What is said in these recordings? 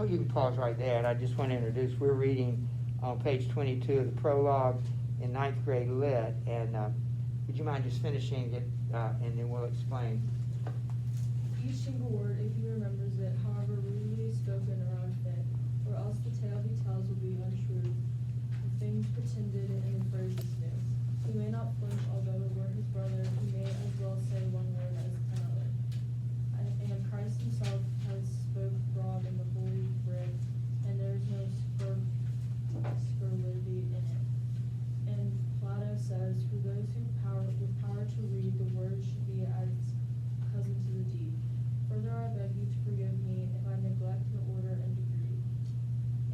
you can pause right there, and I just want to introduce, we're reading on page 22 of the Prologue in 9th grade Lit, and would you mind just finishing it, and then we'll explain. Each single word, if he remembers it, however rudely spoken or unfit, or else the tale he tells will be untrue, the things pretended and the phrases new. He may not flinch, although it were his brother, he may as well say one word as another. And Christ himself has spoke broad in the holy writ, and there is no scurrility in it. And Plato says, for those with power to read, the word should be as cousin to the deed. Further, I beg you to forgive me if I neglect the order and degree.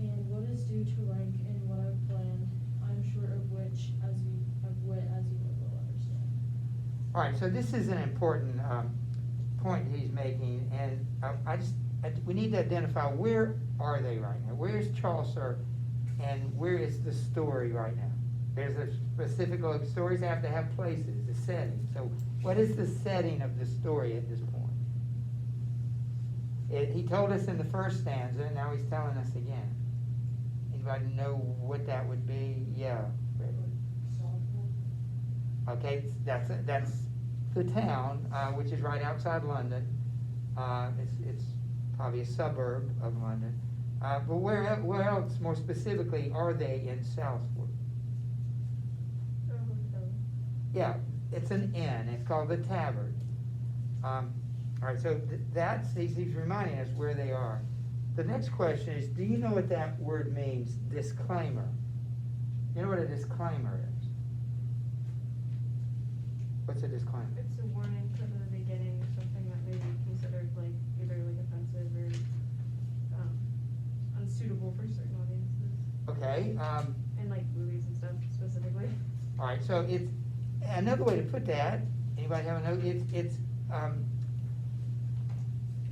And what is due to rank in what I've planned, I am sure of wit as you will understand. All right, so this is an important point he's making, and we need to identify where are they right now. Where's Chaucer, and where is the story right now? There's a specific, stories have to have places, a setting. So what is the setting of the story at this point? He told us in the first stanza, and now he's telling us again. Anybody know what that would be? Yeah. Okay, that's the town, which is right outside London. It's probably a suburb of London. But where else, more specifically, are they in Southwark? Yeah, it's an inn. It's called the Tavern. All right, so he's reminding us where they are. The next question is, do you know what that word means, disclaimer? You know what a disclaimer is? What's a disclaimer? It's a warning from the beginning of something that may be considered like either like offensive or unsuitable for certain audiences. Okay. And like movies and stuff specifically. All right, so it's another way to put that. Anybody have a note?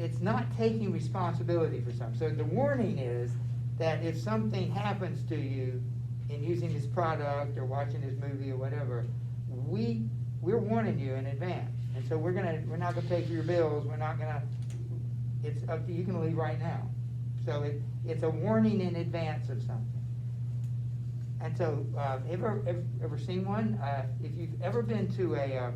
It's not taking responsibility for something. So the warning is that if something happens to you in using this product or watching this movie or whatever, we're warning you in advance. And so we're not gonna pay for your bills. We're not gonna. It's up to you. You can leave right now. So it's a warning in advance of something. And so, ever seen one? If you've ever been to a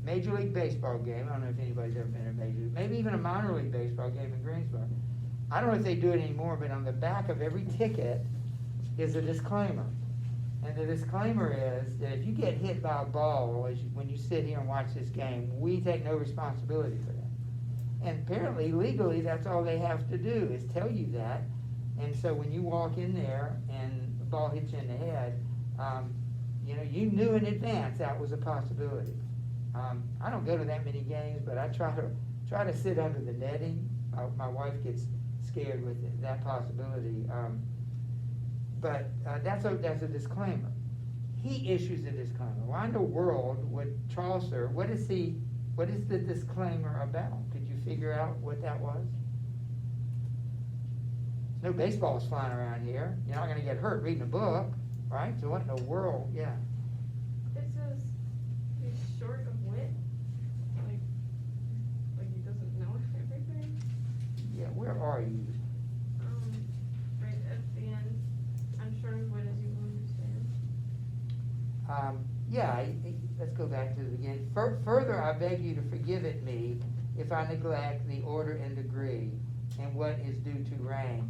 Major League Baseball game, I don't know if anybody's ever been to a Major League, maybe even a minor league baseball game in Greensboro. I don't know if they do it anymore, but on the back of every ticket is a disclaimer. And the disclaimer is that if you get hit by a ball when you sit here and watch this game, we take no responsibility for that. And apparently, legally, that's all they have to do is tell you that. And so when you walk in there and the ball hits you in the head, you knew in advance that was a possibility. I don't go to that many games, but I try to sit under the netting. My wife gets scared with that possibility. But that's a disclaimer. He issues a disclaimer. Why in the world would Chaucer? What is the disclaimer about? Could you figure out what that was? No baseballs flying around here. You're not going to get hurt reading a book, right? So what in the world? Yeah. It says he's short of wit. Like he doesn't know everything. Yeah, where are you? Right at the end. I'm short of wit as you will understand. Let's go back to the beginning. Further, I beg you to forgive it me if I neglect the order and degree and what is due to rank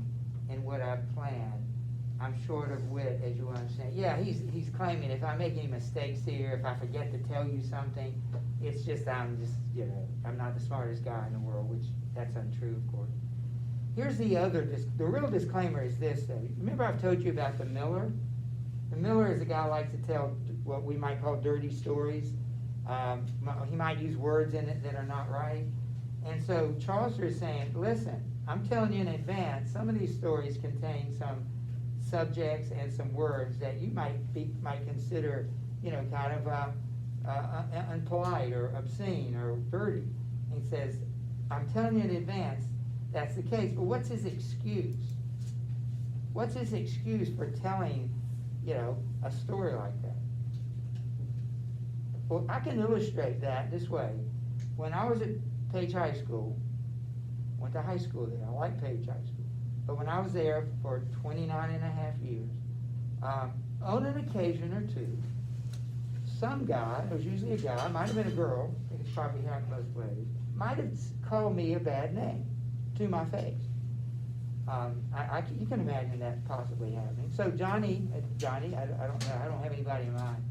and what I've planned. I'm short of wit, as you understand. Yeah, he's claiming if I make any mistakes here, if I forget to tell you something, it's just I'm not the smartest guy in the world, which that's untrue, of course. Here's the real disclaimer is this, though. Remember I've told you about the miller? The miller is a guy who likes to tell what we might call dirty stories. He might use words in it that are not right. And so Chaucer is saying, listen, I'm telling you in advance, some of these stories contain some subjects and some words that you might consider, kind of unpolite or obscene or dirty. And he says, I'm telling you in advance that's the case. But what's his excuse? What's his excuse for telling, a story like that? Well, I can illustrate that this way. When I was at Page High School, went to high school there. I like Page High School. but when I was there for 29 and a half years, on an occasion or two, some guy, it was usually a guy, might have been a girl, I think it's probably happened both ways, might have called me a bad name to my face. You can imagine that possibly happening. So Johnny, I don't know, I don't have anybody in mind,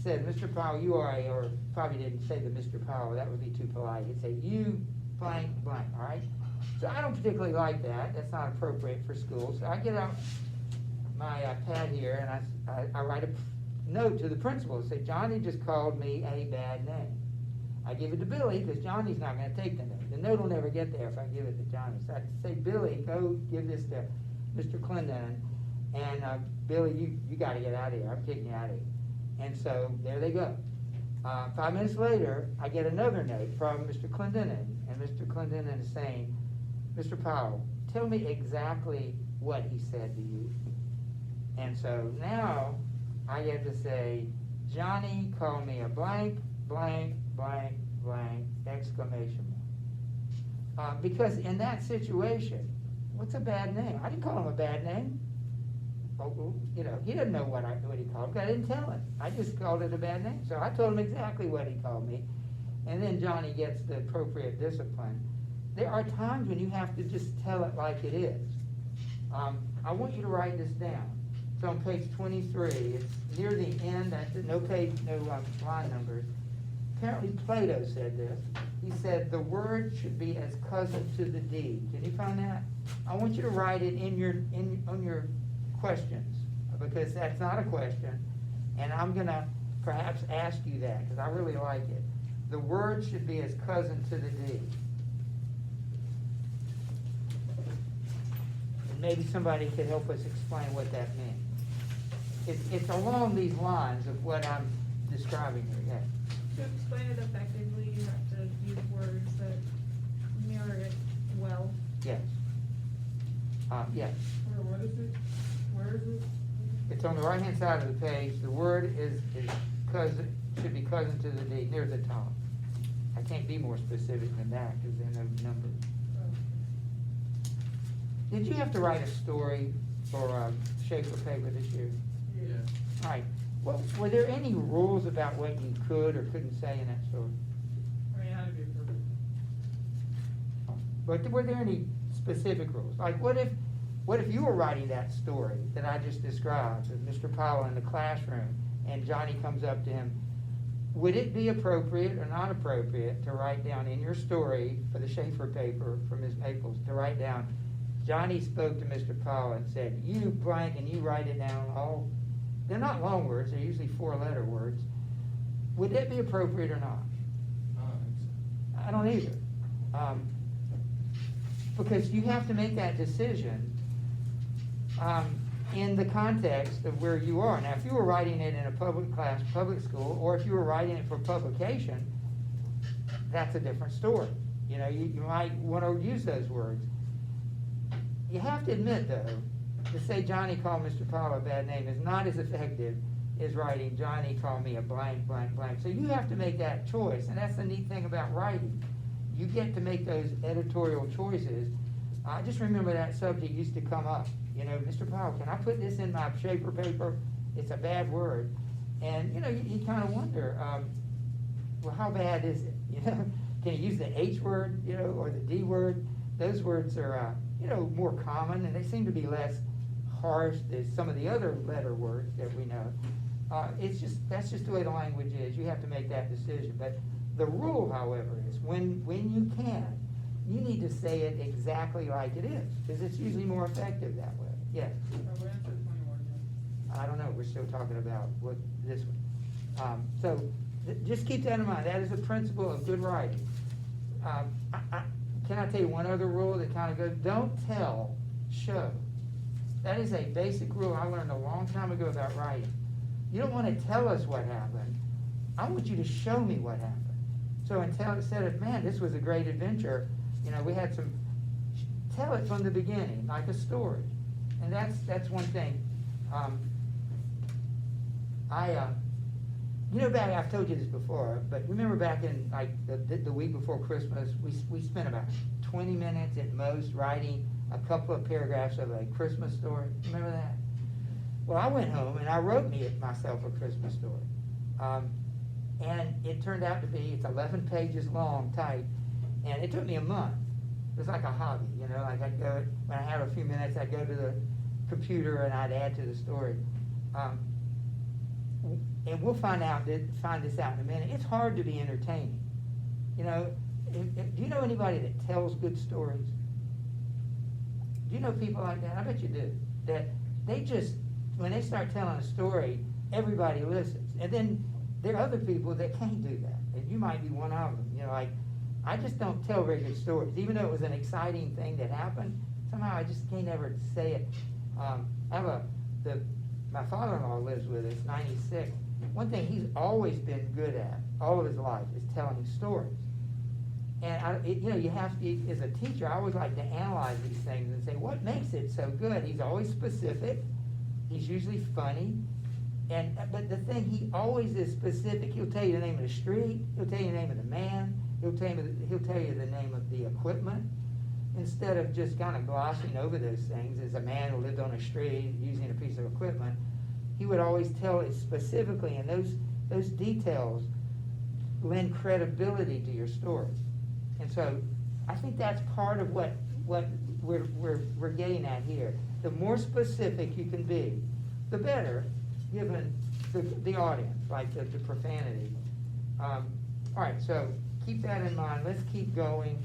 said, Mr. Powell, you are or probably didn't say the Mr. Powell, that would be too polite. He'd say, you blank, blank, all right? So I don't particularly like that. That's not appropriate for school. So I get out my pad here and I write a note to the principal and say, Johnny just called me a bad name. I give it to Billy because Johnny's not going to take the note. The note will never get there if I give it to Johnny. So I say, Billy, go give this to Mr. Clendon, and Billy, you got to get out of here. I'm kicking you out of here. And so there they go. 5 minutes later, I get another note from Mr. Clendenin, and Mr. Clendenin is saying, Mr. Powell, tell me exactly what he said to you. And so now I get to say, Johnny called me a blank, blank, blank, blank, exclamation mark. Because in that situation, what's a bad name? I didn't call him a bad name. Oh, you know, he didn't know what he called me. I didn't tell him. I just called it a bad name. So I told him exactly what he called me. And then Johnny gets the appropriate discipline. There are times when you have to just tell it like it is. I want you to write this down. It's on page 23. It's near the end. No page, no line numbers. Apparently Plato said this. He said the word should be as cousin to the deed. Can you find that? I want you to write it on your questions, because that's not a question, and I'm going to perhaps ask you that because I really like it. The word should be as cousin to the deed. And maybe somebody could help us explain what that means. It's along these lines of what I'm describing here. Yeah. To explain it effectively, you have to use words that mirror it well. Yes. Yes. What is it? Where is it? It's on the right-hand side of the page. The word is cousin, should be cousin to the deed, near the top. I can't be more specific than that because there are no numbers. Did you have to write a story for Schaefer paper this year? Yeah. All right. Well, were there any rules about what you could or couldn't say in that story? I mean, it had to be perfect. But were there any specific rules? Like, what if you were writing that story that I just described of Mr. Powell in the classroom and Johnny comes up to him? Would it be appropriate or not appropriate to write down in your story for the Schaefer paper for Ms. Maples, to write down, Johnny spoke to Mr. Powell and said, you blank, and you write it down all, they're not long words, they're usually 4-letter words. Would that be appropriate or not? I don't either. Because you have to make that decision in the context of where you are. Now, if you were writing it in a public class, public school, or if you were writing it for publication, that's a different story. You know, you might want to use those words. You have to admit, though, to say Johnny called Mr. Powell a bad name is not as effective as writing Johnny called me a blank, blank, blank. So you have to make that choice, and that's the neat thing about writing. You get to make those editorial choices. I just remember that subject used to come up. You know, Mr. Powell, can I put this in my Schaefer paper? It's a bad word. And, you know, you kind of wonder, well, how bad is it? You know, can you use the H word, you know, or the D word? Those words are, you know, more common, and they seem to be less harsh than some of the other letter words that we know. That's just the way the language is. You have to make that decision. But the rule, however, is when you can, you need to say it exactly like it is, because it's usually more effective that way. Yes? What answer 21 again? I don't know. We're still talking about this one. So just keep that in mind. That is a principle of good writing. Can I tell you one other rule that kind of goes? Don't tell, show. That is a basic rule I learned a long time ago about writing. You don't want to tell us what happened. I want you to show me what happened. So instead of, man, this was a great adventure, you know, we had some, tell it from the beginning, like a story. And that's one thing. You know, I've told you this before, but remember back in like the week before Christmas, we spent about 20 minutes at most writing a couple of paragraphs of a Christmas story. Remember that? Well, I went home and I wrote myself a Christmas story. And it turned out to be, it's 11 pages long, type, and it took me a month. It was like a hobby, you know, like I'd go, when I had a few minutes, I'd go to the computer and I'd add to the story. And we'll find this out in a minute. It's hard to be entertaining. You know, do you know anybody that tells good stories? Do you know people like that? I bet you do. That they just, when they start telling a story, everybody listens. And then there are other people that can't do that. And you might be one of them. You know, like, I just don't tell very good stories. Even though it was an exciting thing that happened, somehow I just can't ever say it. My father-in-law lives with us, 96. One thing he's always been good at, all of his life, is telling stories. And you have to, as a teacher, I always like to analyze these things and say, what makes it so good? He's always specific. He's usually funny. But the thing, he always is specific. He'll tell you the name of the street. He'll tell you the name of the man. He'll tell you the name of the equipment. Instead of just kind of glossing over those things, as a man who lived on a street using a piece of equipment, he would always tell it specifically, and those details lend credibility to your story. And so I think that's part of what we're getting at here. The more specific you can be, the better, given the audience, like the profanity. All right, so keep that in mind. Let's keep going.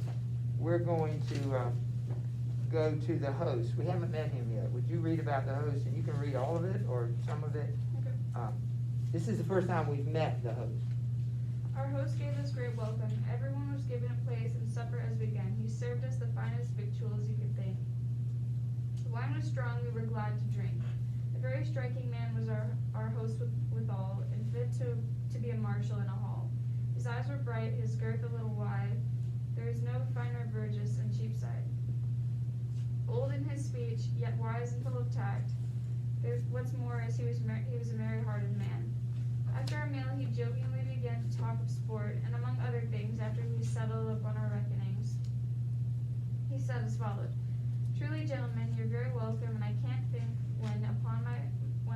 We're going to go to the host. We haven't met him yet. Would you read about the host? And you can read all of it or some of it. Okay. This is the first time we've met the host. Our host gave us great welcome. Everyone was given a place and supper as began. He served us the finest victuals you could think. The wine was strong, we were glad to drink. A very striking man was our host withal, and fit to be a marshal in a hall. His eyes were bright, his girth a little wide. There is no finer Burgess in Cheapside. Bold in his speech, yet wise and full of tact. What's more is he was a merry-hearted man. After our meal, he jokingly began to talk of sport, and among other things, after we settled upon our reckonings, he said as followed: "Truly, gentlemen, you're very welcome, and I can't think when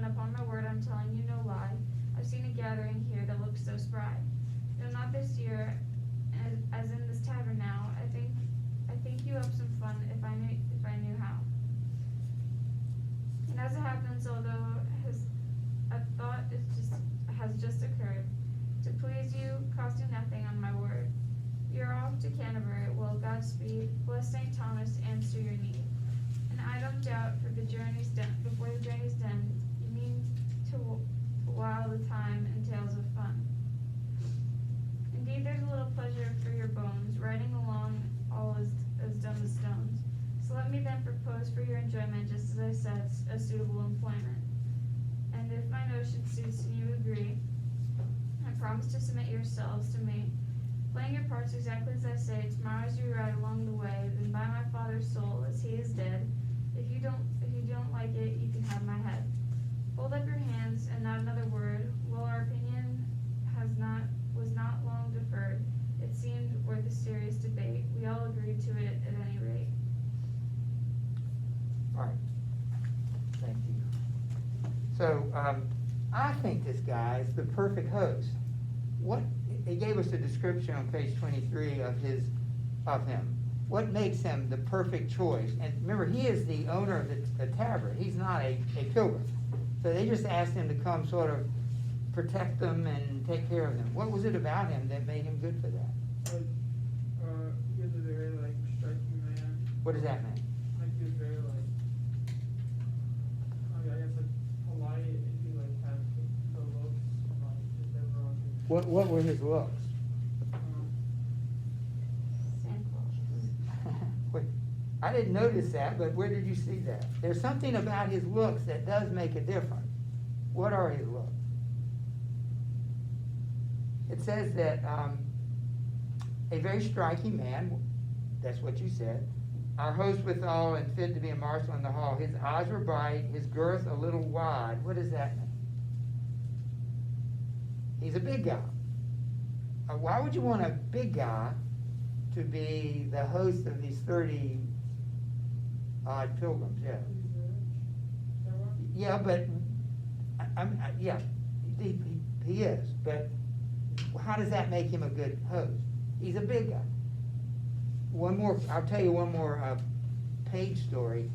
upon my word I'm telling you no lie, I've seen a gathering here that looks so spry. No, not this year, as in this tavern now. I think you up some fun if I knew how. And as it happens, although a thought has just occurred, to please you, costing nothing on my word. You're off to Canterbury. Well, Godspeed. Bless St. Thomas, answer your need. And I don't doubt before the journey's done, you mean to while the time in tales of fun. Indeed, there's a little pleasure for your bones, riding along all as dumb as stones. So let me then propose for your enjoyment, just as I said, a suitable employment. And if my notion suits and you agree, I promise to submit yourselves to me, playing your parts exactly as I say. Tomorrow as you ride along the way, then by my father's soul, as he is dead, if you don't like it, you can have my head. Hold up your hands, and not another word. Well, our opinion was not long deferred. It seemed worth a serious debate. We all agreed to it at any rate." All right. Thank you. So I think this guy is the perfect host. He gave us a description on page 23 of him. What makes him the perfect choice? And remember, he is the owner of the tavern. He's not a pilgrim. So they just asked him to come sort of protect them and take care of them. What was it about him that made him good for that? He was a very, striking man. What does that mean? He was very, I guess, polite, and he, had the looks, just everyone could. What were his looks? Santa Claus. Wait, I didn't notice that, but where did you see that? There's something about his looks that does make a difference. What are his looks? It says that a very striking man, that's what you said, our host withal and fit to be a marshal in the hall. His eyes were bright, his girth a little wide. What does that mean? He's a big guy. Why would you want a big guy to be the host of these 30 odd pilgrims, yeah. He's rich. Is that what? Yeah, but, yeah, he is, but how does that make him a good host? He's a big guy. I'll tell you one more, page story.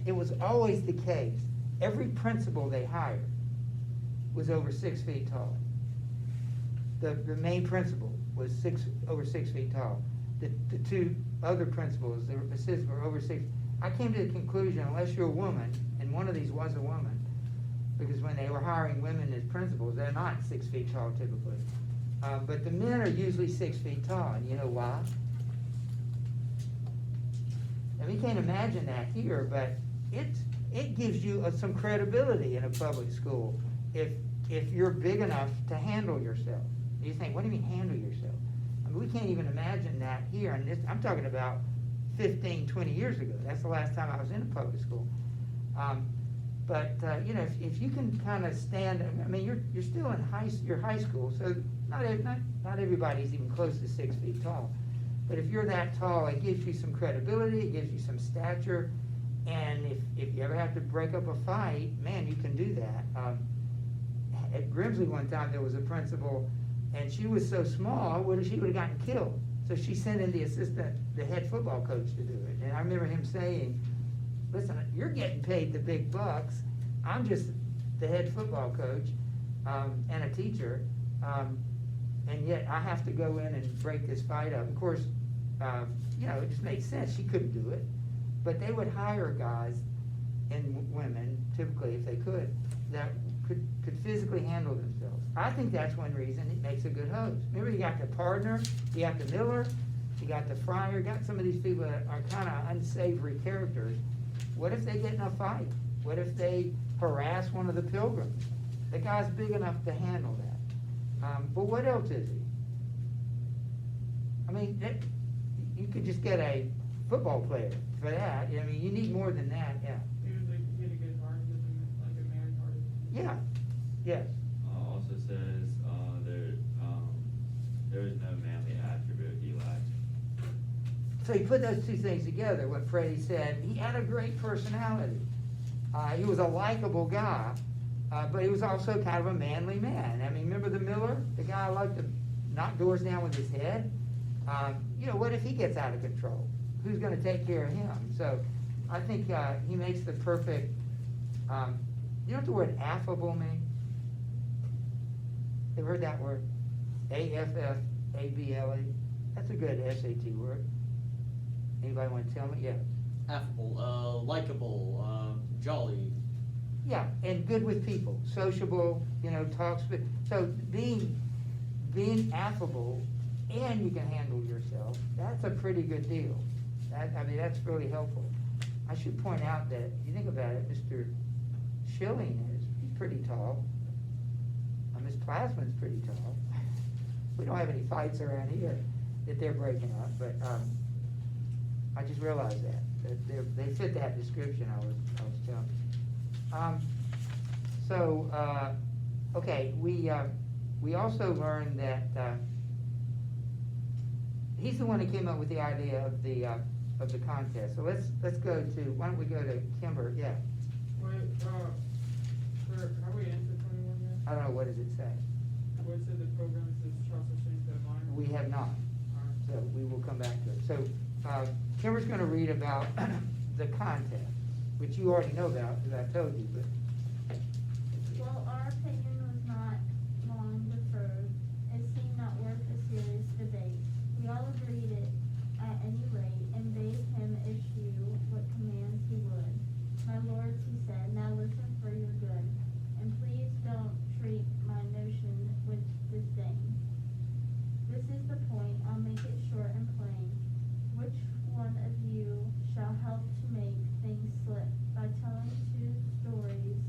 It was always the case, every principal they hired was over 6 feet tall. The main principal was over 6 feet tall. The two other principals, the assistants were over 6. I came to the conclusion, unless you're a woman, and one of these was a woman, because when they were hiring women as principals, they're not 6 feet tall typically. But the men are usually 6 feet tall, and you know why? And we can't imagine that here, but it gives you some credibility in a public school if you're big enough to handle yourself. You think, what do you mean handle yourself? I mean, we can't even imagine that here, and I'm talking about 15, 20 years ago. That's the last time I was in a public school. But you know, if you can kind of stand, I mean, you're still in high school, so not everybody's even close to 6 feet tall. But if you're that tall, it gives you some credibility, it gives you some stature, and if you ever have to break up a fight, man, you can do that. At Grimsley one time, there was a principal, and she was so small, she would have gotten killed. So she sent in the head football coach to do it. And I remember him saying, listen, you're getting paid the big bucks. I'm just the head football coach and a teacher, and yet I have to go in and break this fight up. Of course, you know, it just makes sense. She couldn't do it. But they would hire guys and women, typically if they could, that could physically handle themselves. I think that's one reason it makes a good host. Remember, you got the partner, you got the miller, you got the friar, you got some of these people that are kind of unsavory characters. What if they get in a fight? What if they harass one of the pilgrims? The guy's big enough to handle that. But what else is he? I mean, you could just get a football player for that. I mean, you need more than that, yeah. He had a good heart, like a man heart. Yeah, yes. Also says there is no manly attribute he lacked. So you put those two things together, what Freddie said, he had a great personality. He was a likable guy, but he was also kind of a manly man. I mean, remember the miller? The guy who liked to knock doors down with his head? You know, what if he gets out of control? Who's going to take care of him? So I think he makes the perfect, you know what the word affable means? Ever heard that word? A-F-F-A-B-L-E? That's a good SAT word. Anybody want to tell me? Yeah. Affable, likable, jolly. Yeah, and good with people, sociable, you know, talks with, so being affable and you can handle yourself, that's a pretty good deal. I mean, that's really helpful. I should point out that, if you think about it, Mr. Schilling he's pretty tall. Miss Plasman's pretty tall. We don't have any fights around here that they're breaking up, but I just realized that they fit that description I was telling you. Okay, we also learned that he's the one that came up with the idea of the contest. So let's go to, why don't we go to Kimber? Yeah. Wait, are we into 21 yet? I don't know, what does it say? What said the program says trust the strength of mind? We have not. So we will come back to it. So Kimber's going to read about the contest, which you already know about, because I told you, but While our opinion was not long deferred, it seemed not worth a serious debate. We all agreed it at any rate, and bade him issue what commands he would. My lords, he said, now listen for your good, and please don't treat my notion with disdain. This is the point, I'll make it short and plain. Which one of you shall help to make things slip by telling two stories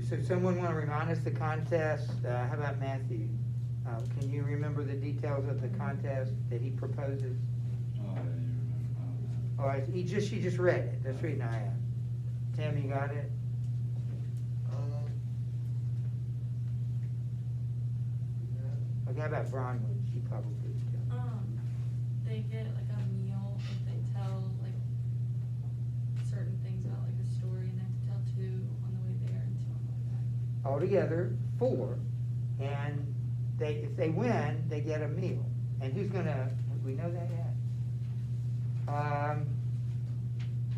so someone wanna remind us the contest, how about Matthew? Can you remember the details of the contest that he proposes? Oh, I didn't even remember. All right, she just read it, that's the reason I asked. Tim, you got it? Okay, how about Bronwyn? She probably could tell. They get like a meal if they tell like certain things about like a story, and they have to tell two on the way there and two on the way back. Altogether, 4, and if they win, they get a meal. And who's gonna, we know that yet?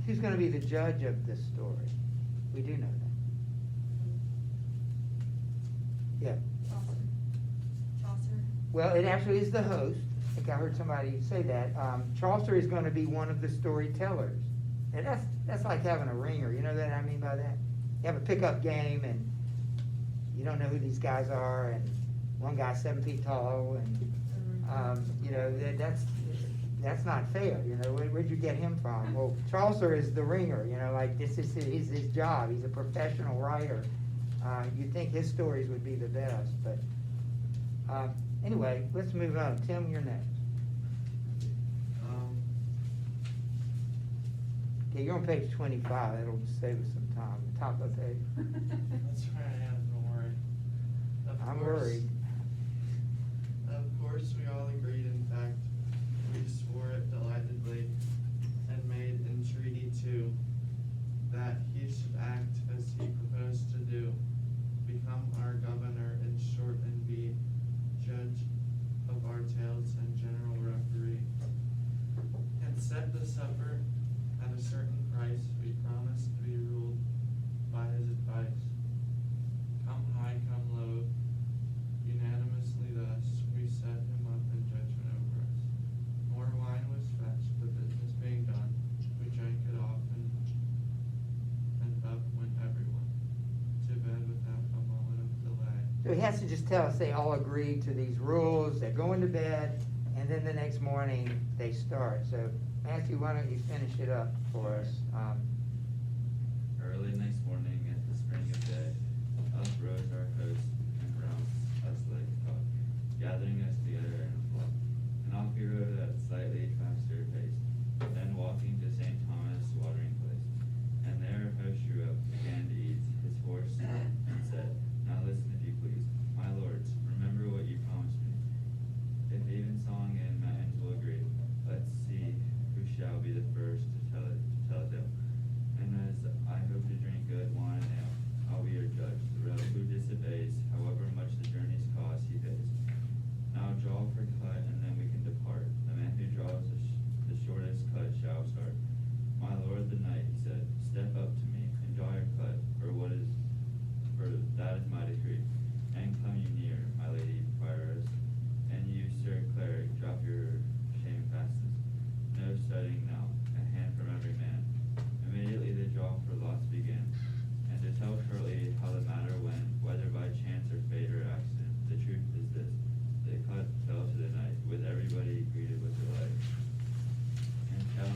Who's gonna be the judge of this story? We do know that. Yeah. Chaucer. Well, it actually is the host. I think I heard somebody say that. Chaucer is gonna be one of the storytellers. And that's like having a ringer, you know what I mean by that? You have a pickup game and you don't know who these guys are, and one guy's 7 feet tall, and, you know, that's not fair, you know, where'd you get him from? Well, Chaucer is the ringer, you know, like this is his job, he's a professional writer. You'd think his stories would be the best, but, anyway, let's move on. Tim, you're next. Okay, you're on page 25, that'll save us some time, top of the page. That's where I am, don't worry. I'm worried. Of course, we all agreed, in fact, we swore it delightedly and made entreaty too, that he should act as he proposed to do, become our governor in short and be judge of our tales and general referee, and set the supper at a certain price. We promised to be ruled by his advice. Come high, come low, unanimously thus, we set him up in judgment over us. More wine was fetched, the business being done, we drank it often, and up went everyone, to bed without a moment of delay. So he has to just tell us they all agreed to these rules, they're going to bed, and then the next morning they start. So Matthew, why don't you finish it up for us? Early next morning at the spring of day, up rose our host and round us like a cock, gathering us together in a flock. And off he rode at slightly faster pace, then walking to St. Thomas' watering place. And there our host drew up, began to ease his horse, and said, Now listen if you please, my lords, remember what you promised me. If even song and matins will agree, let's see who shall be the first to tell it tale. And as I hope to drink good wine and ale, I'll be your judge. The rogue who disobeys, however much the journey's cost, he pays. Now draw for cut, and then we can depart. The man who draws the shortest cut shall start. My lord the knight, he said, step up to me and draw your cut, for that is my decree. And come you near, my lady prioress, and you, sir cleric, drop your shamefastness. No studying now, a hand from every man. Immediately the draw for lots began, and to tell shortly how the matter went, whether by chance or fate or accident, the truth is this: the cut fell to the knight, with everybody greeted with delight. And tell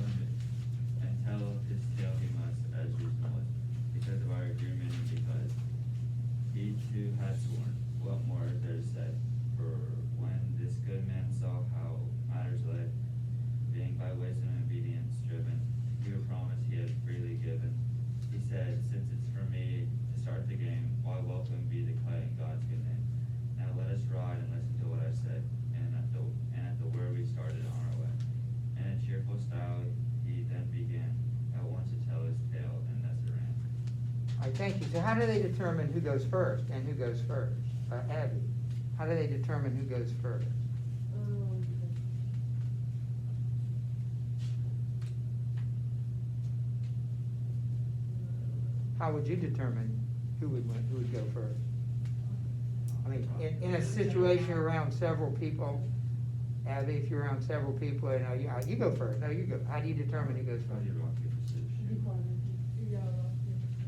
his tale he must, as reasonable, because of our agreement and because he too had sworn. What more is there to say? For when this good man saw how matters lay, being by wisdom and obedience driven, to a promise he had freely given, he said, since it's for me to start the game, why welcome be the cut in God's good name. Now let us ride and listen to what I said, and at the word we started on our way. In a cheerful style he then began at once to tell his tale, and thus it ran. All right, thank you. So how do they determine who goes first and who goes first? Abby, how do they determine who goes first? How would you determine who would win, who would go first? I mean, in a situation around several people, Abby, if you're around several people, you go first. No, you go. How do you determine who goes How first? do you rock, paper, scissors, shoot?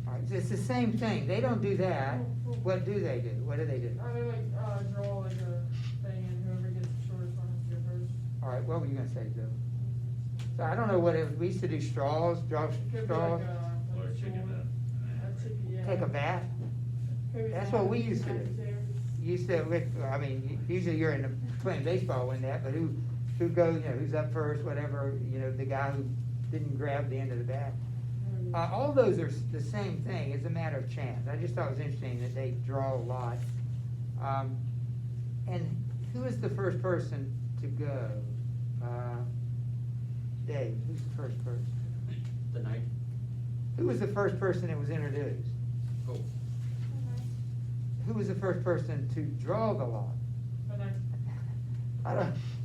All right, it's the same thing. They don't do that. What do they do? What do they do? I mean, like, draw like a thing, and whoever gets the shortest one has to go first. All right, what were you gonna say, Joe? So I don't know what it, we used to do straws, draw Could be straws, like Or a chicken sword. bed. A chicken, yeah. take a bat. That's what we used to do. Used to, I mean, usually you're in the, playing baseball when that, but who goes, you know, who's up first, whatever, you know, the guy who didn't grab the end of the bat. All those are the same thing, it's a matter of chance. I just thought it was interesting that they draw a lot. And who is the first person to go? Dave, who's the first person? The knight. Who was the first person that was introduced? Oh. Who was the first person to draw the lot?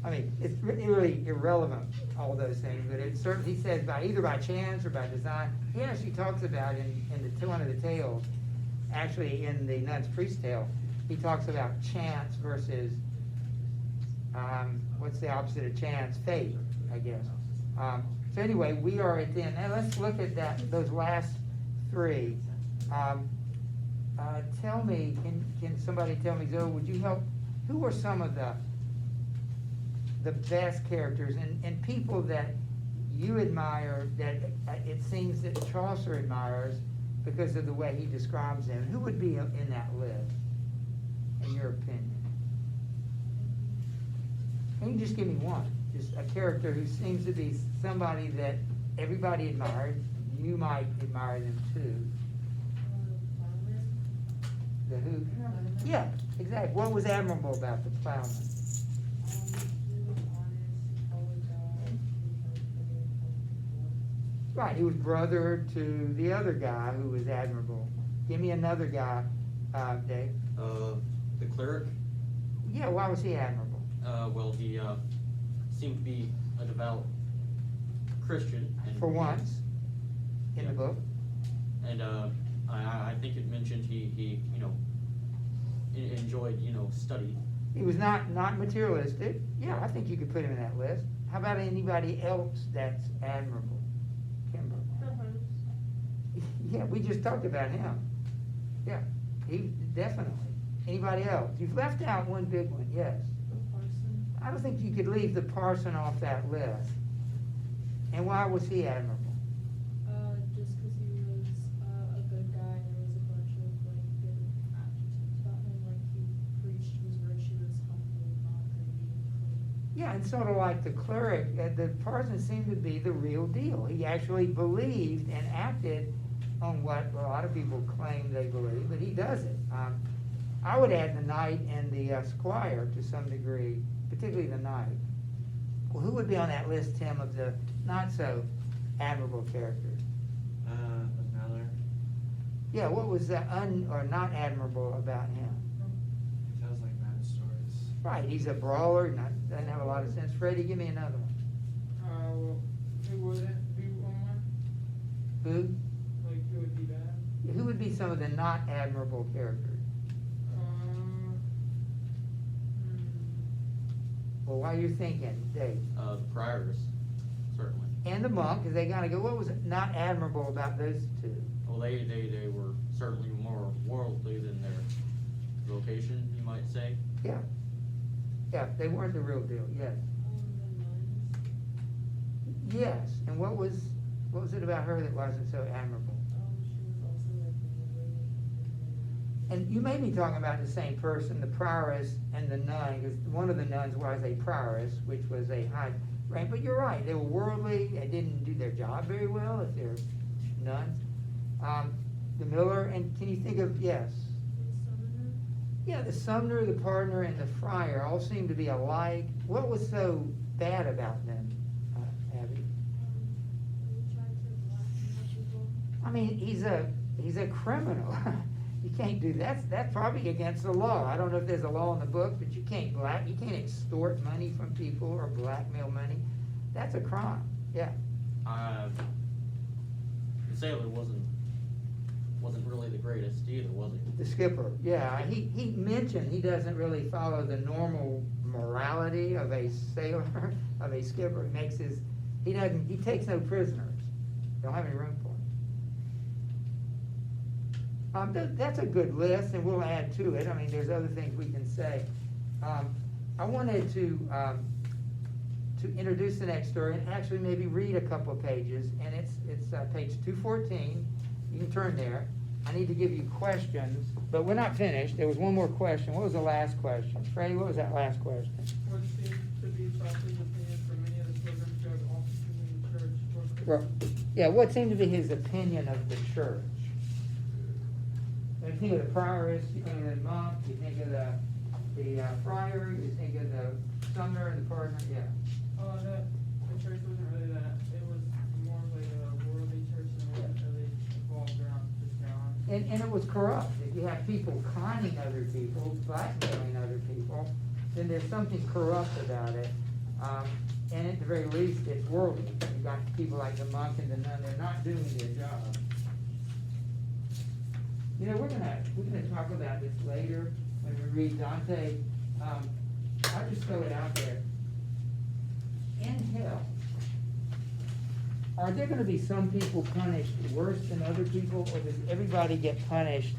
I mean, it's really irrelevant, all those things, but it certainly, he says either by chance or by design. He actually talks about in one of the tales, actually in the Nun's Priest tale, he talks about chance versus, what's the opposite of chance? Fate, I guess. So anyway, we are at the end. Now let's look at those last three. Tell me, can somebody tell me, Zoe, would you help? Who were some of the best characters and people that you admire, that it seems that Chaucer admires because of the way he describes them? Who would be in that list, in your opinion? Can you just give me one? Just a character who seems to be somebody that everybody admired. You might admire them too. The who? Yeah, exactly. What was admirable about the plowman? Right, he was brother to the other guy who was admirable. Give me another guy, Dave. The cleric. Yeah, why was he admirable? Well, he seemed to be a devout Christian. And For once, in the book. And I think it mentioned he enjoyed study. He was not materialistic. Yeah, I think you could put him in that list. How about anybody else that's admirable? Kimber. The host. Yeah, we just talked about him. Yeah, he definitely. Anybody else? You've left out one big one, yes. The parson. I don't think you could leave the parson off that list. And why was he admirable? Just because he was a good guy, and there was a bunch of like good adjectives about him, like he preached, was virtuous, humble, not greedy, clean. Yeah, and sort of like the cleric, the parson seemed to be the real deal. He actually believed and acted on what a lot of people claim they believe, but he does it. I would add the knight and the squire to some degree, particularly the knight. Well, who would be on that list, Tim, of the not so admirable characters? The miller. Yeah, what was or not admirable about him? He tells like mad stories. Right, he's a brawler, doesn't have a lot of sense. Freddie, give me another one. Well, who wouldn't be one more? Who? Like, who would be that? Who would be some of the not admirable characters? Well, while you're thinking, Dave. The prioress, certainly. And the monk, because they gotta go, what was not admirable about those two? Well, they were certainly more worldly than their vocation, you might say. Yeah. Yeah, they weren't the real deal, yes. The nuns. Yes, and what was it about her that wasn't so admirable? She was also like really. And you may be talking about the same person, the prioress and the nun, because one of the nuns was a prioress, which was a high rank, but you're right, they were worldly, they didn't do their job very well if they're nuns. The miller, and can you think of, yes? Yeah, the summoner, the partner, and the friar all seem to be alike. What was so bad about them, Abby? We tried to blackmail people. I mean, he's a criminal. You can't do that. That's probably against the law. I don't know if there's a law in the book, but you can't extort money from people or blackmail money. That's a crime. Yeah. The sailor wasn't really the greatest either, was he? The skipper. Yeah. He mentioned he doesn't really follow the normal morality of a sailor, of a skipper. He takes no prisoners. Don't have any room for them. That's a good list, and we'll add to it. I mean, there's other things we can say. I wanted to introduce the next story and actually maybe read a couple of pages, and it's page 214. You can turn there. I need to give you questions, but we're not finished. There was one more question. What was the last question? Freddie, what was that last question? What seems to be Sauce's opinion for many of the children who have offices in the church or Well, yeah, what seemed to be his opinion of the church? When you think of the prioress, you think of the monk, you think of the friar, you think of the sumner, the partner, yeah. That the church wasn't really that, it was more like a worldly church and it wasn't really involved around just God. And it was corrupt. If you have people conning other people, blackmailing other people, then there's something corrupt about it. And at the very least, it's worldly. You've got people like the monk and the nun, they're not doing their job. You know, we're gonna talk about this later when we read Dante. I'll just throw it out there. In hell, are there gonna be some people punished worse than other people, or does everybody get punished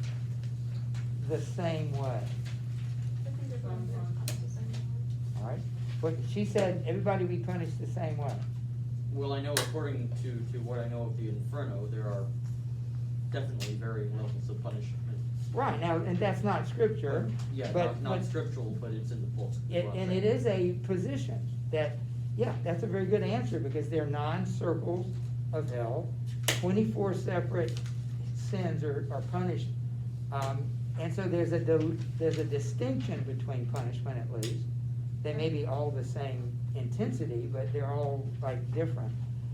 the same way? I think everyone gets the same way. All right? But she said everybody be punished the same way. Well, I know according to what I know of the Inferno, there are definitely varying levels of punishment. Right, now, and that's not scripture. Yeah, but- not but scriptural, but it's in the book. And it is a position that, yeah, that's a very good answer, because they're 9 circles of hell, 24 separate sins are punished. And so there's a distinction between punishment, at least. They may be all the same intensity, but they're all like different.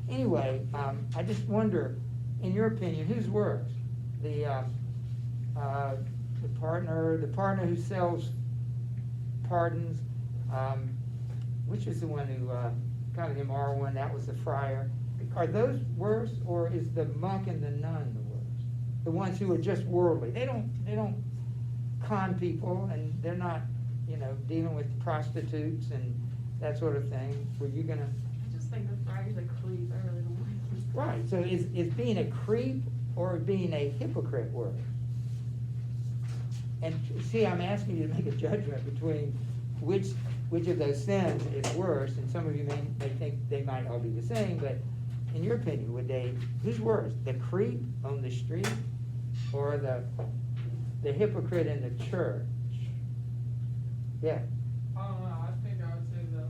Anyway, I just wonder, in your opinion, who's worse? The partner who sells pardons, which is the one who kind of the immoral one, that was the friar. Are those worse, or is the monk and the nun the worst? The ones who are just worldly. They don't con people, and they're not, dealing with prostitutes and that sort of thing. Were you gonna? I just think the friar's a creep, I really don't like him. Right, so is being a creep or being a hypocrite worse? And see, I'm asking you to make a judgment between which of those sins is worse, and some of you may think they might all be the same, but in your opinion, who's worse? The creep on the street or the hypocrite in the church? Yeah. I don't know, I think I would say the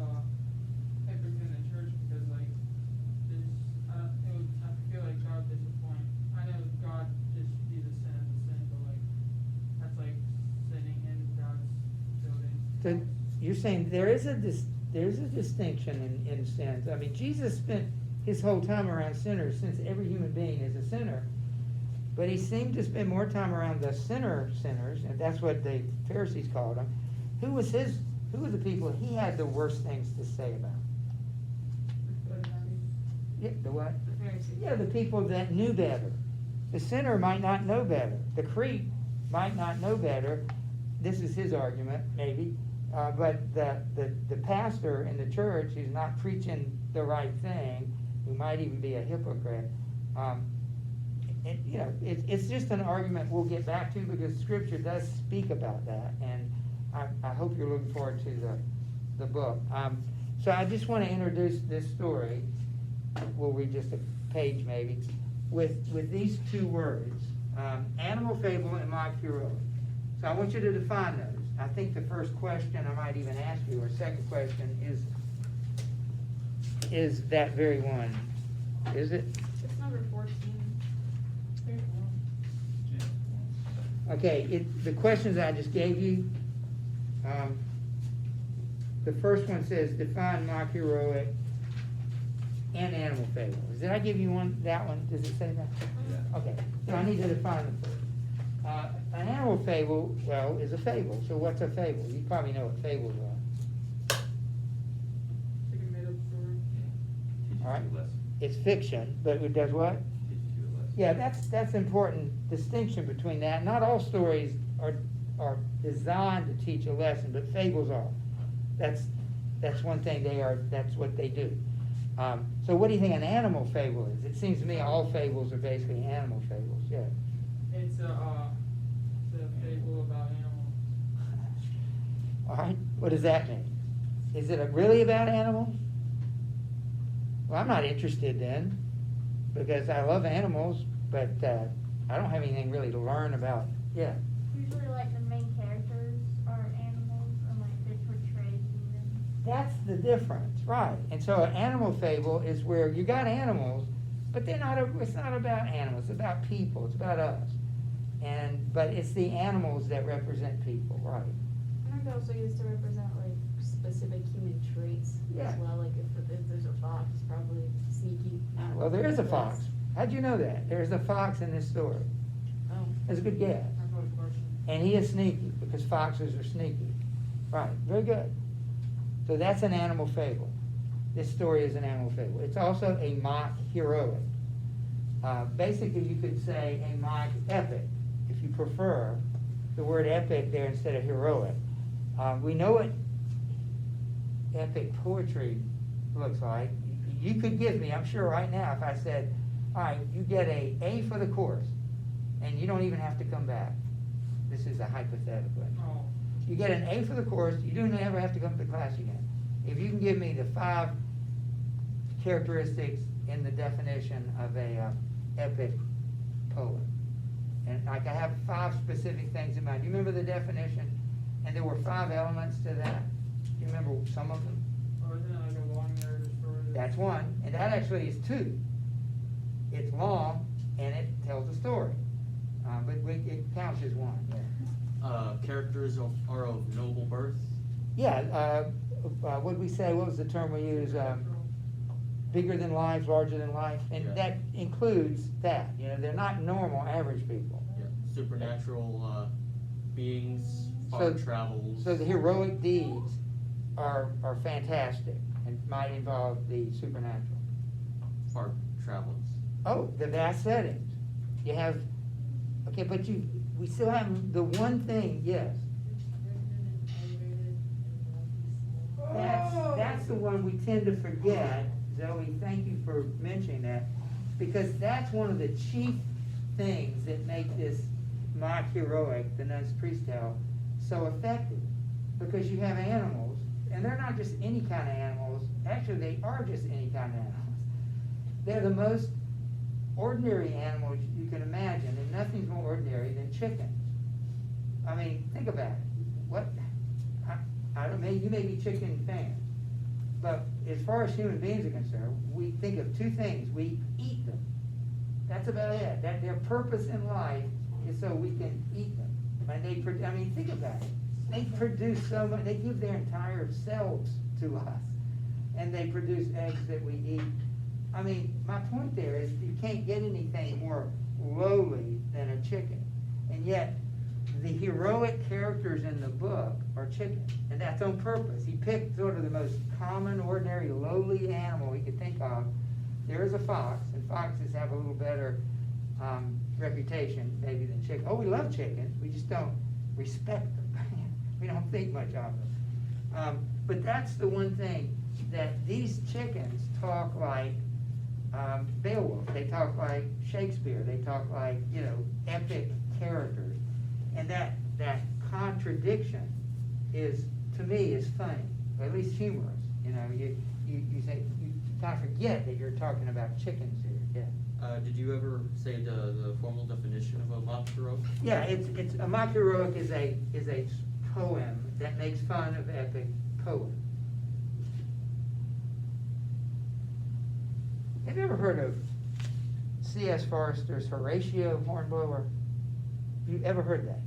hypocrite in the church, because like, I feel like God disappoint. I know God just be the sin of the sin, but like, that's like sinning in God's building. So you're saying there's a distinction in sins. I mean, Jesus spent his whole time around sinners, since every human being is a sinner. But he seemed to spend more time around the sinners, and that's what the Pharisees called them. Who were the people he had the worst things to say about? Yeah, the what? The Pharisees. Yeah, the people that knew better. The sinner might not know better. The creep might not know better. This is his argument, maybe. But the pastor in the church who's not preaching the right thing, who might even be a hypocrite, it's just an argument we'll get back to, because Scripture does speak about that, and I hope you're looking forward to the book. So I just want to introduce this story. We'll read just a page maybe, with these 2 words, animal fable and mock heroic. So I want you to define those. I think the first question I might even ask you, or second question, is that very one. Is it? It's number 14. Okay, the questions I just gave you, the first one says define mock heroic and animal fable. Did I give you that one? Does it say that? Yeah. Okay, so I need to define them first. An animal fable, well, is a fable. So what's a fable? You probably know what fables are. Like a made-up story. Teaches All right. you a lesson. It's fiction, but it does what? Teaches you a lesson. Yeah, that's important distinction between that. Not all stories are designed to teach a lesson, but fables are. That's one thing that's what they do. So what do you think an animal fable is? It seems to me all fables are basically animal fables, yeah. It's a fable about animals. All right, what does that mean? Is it really about animals? Well, I'm not interested then, because I love animals, but I don't have anything really to learn about, yeah. Usually like the main characters are animals, or like they portray humans. That's the difference, right? And so an animal fable is where you got animals, but it's not about animals, it's about people, it's about us. But it's the animals that represent people, right? And it also used to represent like specific human traits Yeah. as well. Like if there's a fox, it's probably sneaky. Well, there is a fox. How'd you know that? There's a fox in this story. Oh. That's a good guess. I've got a question. And he is sneaky, because foxes are sneaky. Right, very good. So that's an animal fable. This story is an animal fable. It's also a mock heroic. Basically, you could say a mock epic, if you prefer the word epic there instead of heroic. We know what epic poetry looks like. You could give me, I'm sure right now, if I said, all right, you get an A for the course, and you don't even have to come back. This is a hypothetical. Oh, You get an A for the course, you don't ever have to come to class again. If you can give me the 5 characteristics in the definition of a epic poet. And like I have 5 specific things in mind. Do you remember the definition? And there were 5 elements to that. Do you remember some of them? or isn't it like a long narrative story? That's one, and that actually is 2. It's long, and it tells a story. But it counts as one, yeah. Characters are of noble birth. Yeah, what did we say, what was the term we use? Bigger than life, larger than life, and Yeah. that includes that, they're not normal, average people. Yeah. Supernatural beings, far So- travels. So the heroic deeds are fantastic and might involve the supernatural. far travels. Oh, the vast settings. You have, okay, but we still have the one thing, yes. That's the one we tend to forget. Zoe, thank you for mentioning that, because that's one of the chief things that make this mock heroic, the Nun's Priest Tale, so effective. Because you have animals, and they're not just any kind of animals, actually they are just any kind of animals. They're the most ordinary animals you can imagine, and nothing's more ordinary than chickens. I mean, think about it. I don't know, you may be chicken fans, but as far as human beings are concerned, we think of 2 things. We eat them. That's about it. That their purpose in life is so we can eat them. And think about it. They produce so much. They give their entire selves to us, and they produce eggs that we eat. I mean, my point there is you can't get anything more lowly than a chicken, and yet the heroic characters in the book are chickens, and that's on purpose. He picked sort of the most common, ordinary, lowly animal he could think of. There is a fox, and foxes have a little better reputation maybe than chickens. Oh, we love chickens, we just don't respect them. We don't think much of them. But that's the one thing, that these chickens talk like Beowulf, they talk like Shakespeare, they talk like, epic characters. And that contradiction is, to me, is funny, or at least humorous. You say, you kind of forget that you're talking about chickens here, yeah. Did you ever say the formal definition of a mock heroic? Yeah, it's a mock heroic is a poem that makes fun of epic poets. Have you ever heard of C.S. Forester's Horatio Hornblower? Have you ever heard that?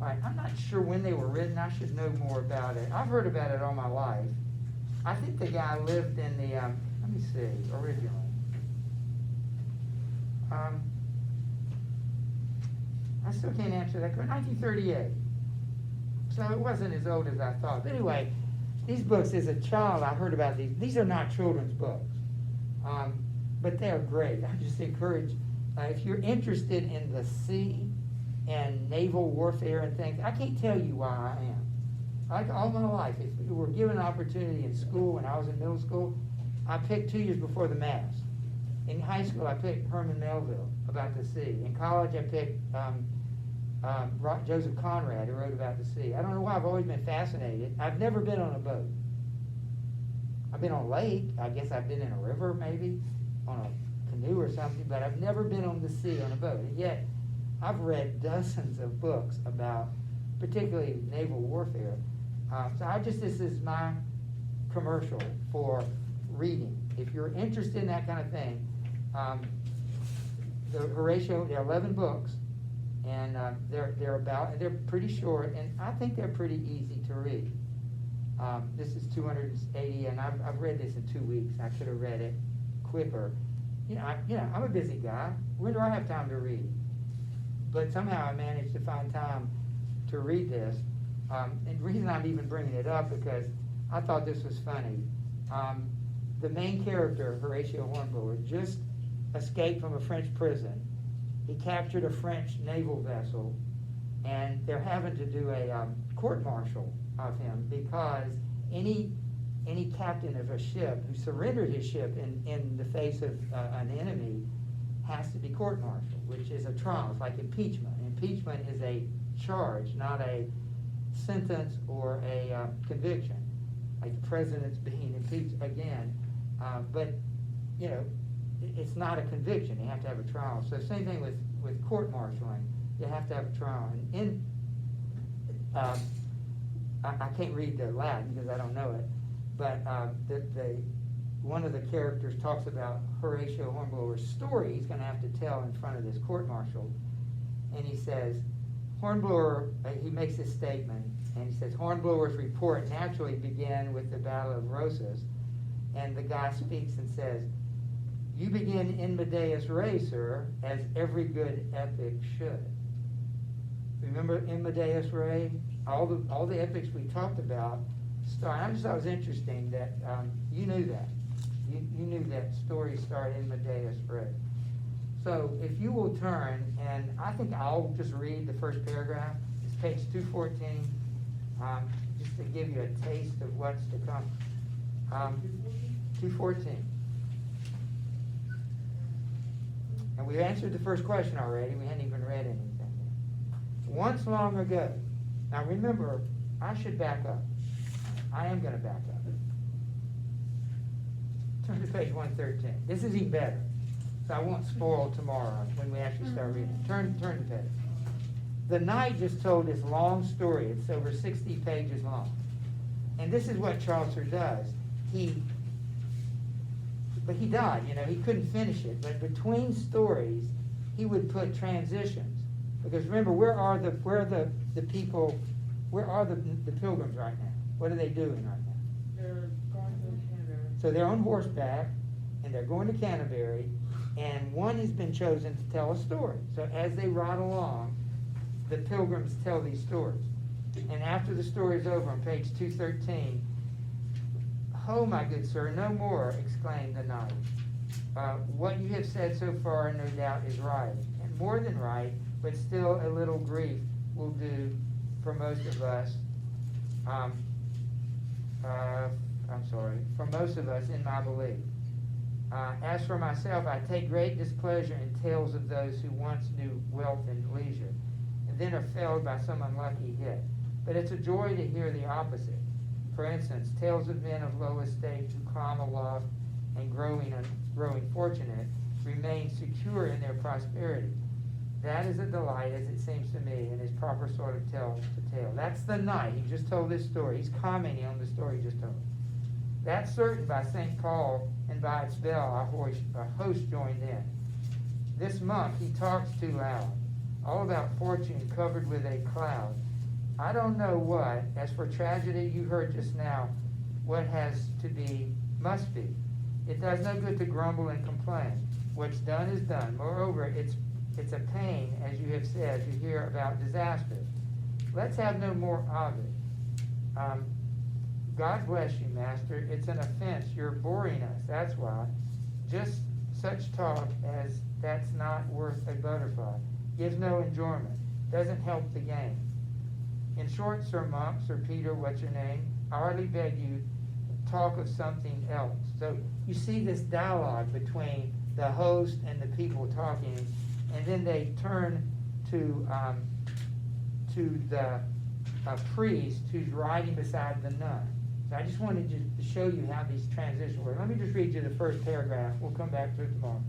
All right, I'm not sure when they were written. I should know more about it. I've heard about it all my life. I think the guy lived in the, let me see, originally. I still can't answer that. 1938. So it wasn't as old as I thought. But anyway, these books, as a child, I heard about these. These are not children's books, but they're great. I just encourage, if you're interested in the sea and naval warfare and things, I can't tell you why I am. Like all my life, if we were given an opportunity in school when I was in middle school, I picked 2 years before the mass. In high school, I picked Herman Melville about the sea. In college, I picked Joseph Conrad, who wrote about the sea. I don't know why, I've always been fascinated. I've never been on a boat. I've been on a lake. I guess I've been in a river, maybe, on a canoe or something, but I've never been on the sea on a boat. And yet, I've read dozens of books about particularly naval warfare. This is my commercial for reading. If you're interested in that kind of thing, the Horatio, there are 11 books, and they're pretty short, and I think they're pretty easy to read. This is 280, and I've read this in 2 weeks. I could have read it quicker. I'm a busy guy. When do I have time to read? But somehow I managed to find time to read this. And the reason I'm even bringing it up because I thought this was funny. The main character, Horatio Hornblower, just escaped from a French prison. He captured a French naval vessel, and they're having to do a court-martial of him because any captain of a ship who surrendered his ship in the face of an enemy has to be court-martialed, which is a trial. It's like impeachment. Impeachment is a charge, not a sentence or a conviction, like the president's being impeached again. But it's not a conviction. You have to have a trial. So same thing with court-martialing. You have to have a trial. And I can't read the Latin because I don't know it, but one of the characters talks about Horatio Hornblower's story he's going to have to tell in front of this court-martial. And he says, Hornblower, he makes this statement, and he says, Hornblower's report naturally began with the Battle of Rosas. And the guy speaks and says, you begin in Medea's Ray, sir, as every good epic should. Remember in Medea's Ray? All the epics we talked about start. I just thought it was interesting that you knew that. You knew that story started in Medea's Ray. So if you will turn, and I think I'll just read the first paragraph. It's page 214, just to give you a taste of what's to come. 214. And we answered the first question already. We hadn't even read anything yet. Once long ago. Now remember, I should back up. I am going to back up. Turn to page 113. This is even better. So I won't spoil tomorrow when we actually start reading. Turn to page. The knight just told this long story. It's over 60 pages long. And this is what Chaucer does. But he died, he couldn't finish it. But between stories, he would put transitions. Because remember, where are the people, where are the pilgrims right now? What are they doing right now? They're going to Canterbury. So they're on horseback, and they're going to Canterbury, and one has been chosen to tell a story. So as they ride along, the pilgrims tell these stories. And after the story is over on page 213, "Ho, my good sir, no more," exclaimed the knight. "What you have said so far, no doubt, is right, and more than right, but still a little grief will do for most of us. For most of us in my belief. As for myself, I take great displeasure in tales of those who once knew wealth and leisure, and then are felled by some unlucky hit. But it's a joy to hear the opposite. For instance, tales of men of low estate who climb aloft and growing fortunate remain secure in their prosperity. That is a delight, as it seems to me, and is proper sort of tale to tale." That's the knight. He just told this story. He's commenting on the story he just told. "That's certain by St. Paul, and by its bell a host joined in. This monk, he talks too loud, all about fortune covered with a cloud. I don't know what. As for tragedy, you heard just now, what has to be must be. It does no good to grumble and complain. What's done is done. Moreover, it's a pain, as you have said, to hear about disaster. Let's have no more of it. God bless you, master. It's an offense. You're boring us, that's why. Just such talk as that's not worth a butterfly. Gives no enjoyment. Doesn't help the game. In short, Sir Monk, Sir Peter, what's your name? I hardly beg you, talk of something else." So you see this dialogue between the host and the people talking, and then they turn to the priest who's riding beside the nun. So I just wanted to show you how these transitions work. Let me just read you the first paragraph. We'll come back to it tomorrow.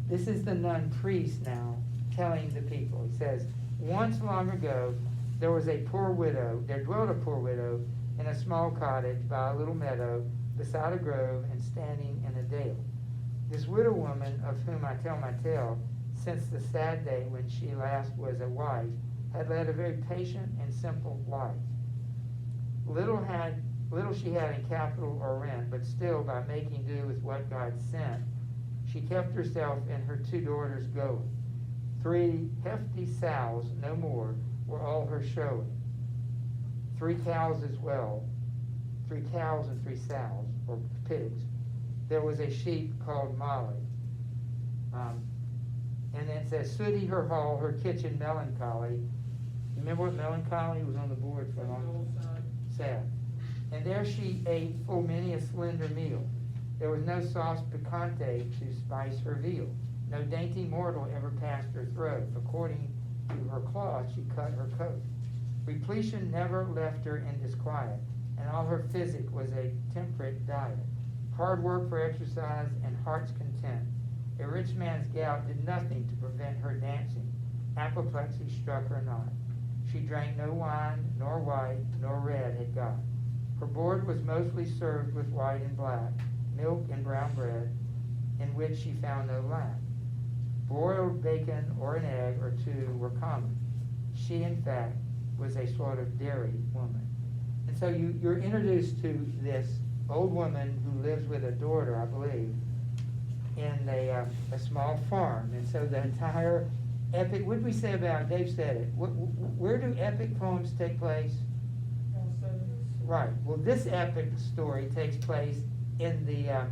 This is the nun priest now telling the people. He says, once long ago, there dwelt a poor widow in a small cottage by a little meadow, beside a grove and standing in a dale. This widow woman, of whom I tell my tale, since the sad day when she last was a wife, had led a very patient and simple life. Little she had in capital or rent, but still, by making do with what God sent, she kept herself and her 2 daughters going. 3 hefty sows, no more, were all her showing. 3 cows as well, 3 cows and 3 sows, or pigs. There was a sheep called Molly. And then it says, sooty her hall, her kitchen melancholy. Remember what melancholy was on the board for a long time? Sad. And there she ate full many a slender meal. There was no sauce picante to spice her veal. No dainty mortal ever passed her throat. According to her cloth, she cut her coat. Repletion never left her in disquiet, and all her physic was a temperate diet. Hard work for exercise and heart's content. A rich man's gout did nothing to prevent her dancing. Apoplexy struck her not. She drank no wine, nor white, nor red had got. Her board was mostly served with white and black, milk and brown bread, in which she found no lack. Broiled bacon or an egg or 2 were common. She, in fact, was a sort of dairy woman. And so you're introduced to this old woman who lives with a daughter, I believe, in a small farm. And so the entire epic, what did we say about, Dave said it, where do epic poems take place? Right. Well, this epic story takes place in the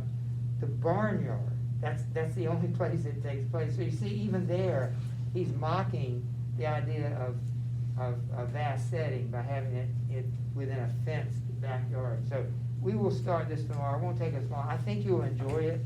barnyard. That's the only place it takes place. So you see, even there, he's mocking the idea of a vast setting by having it within a fenced backyard. So we will start this tomorrow. It won't take us long. I think you'll enjoy it.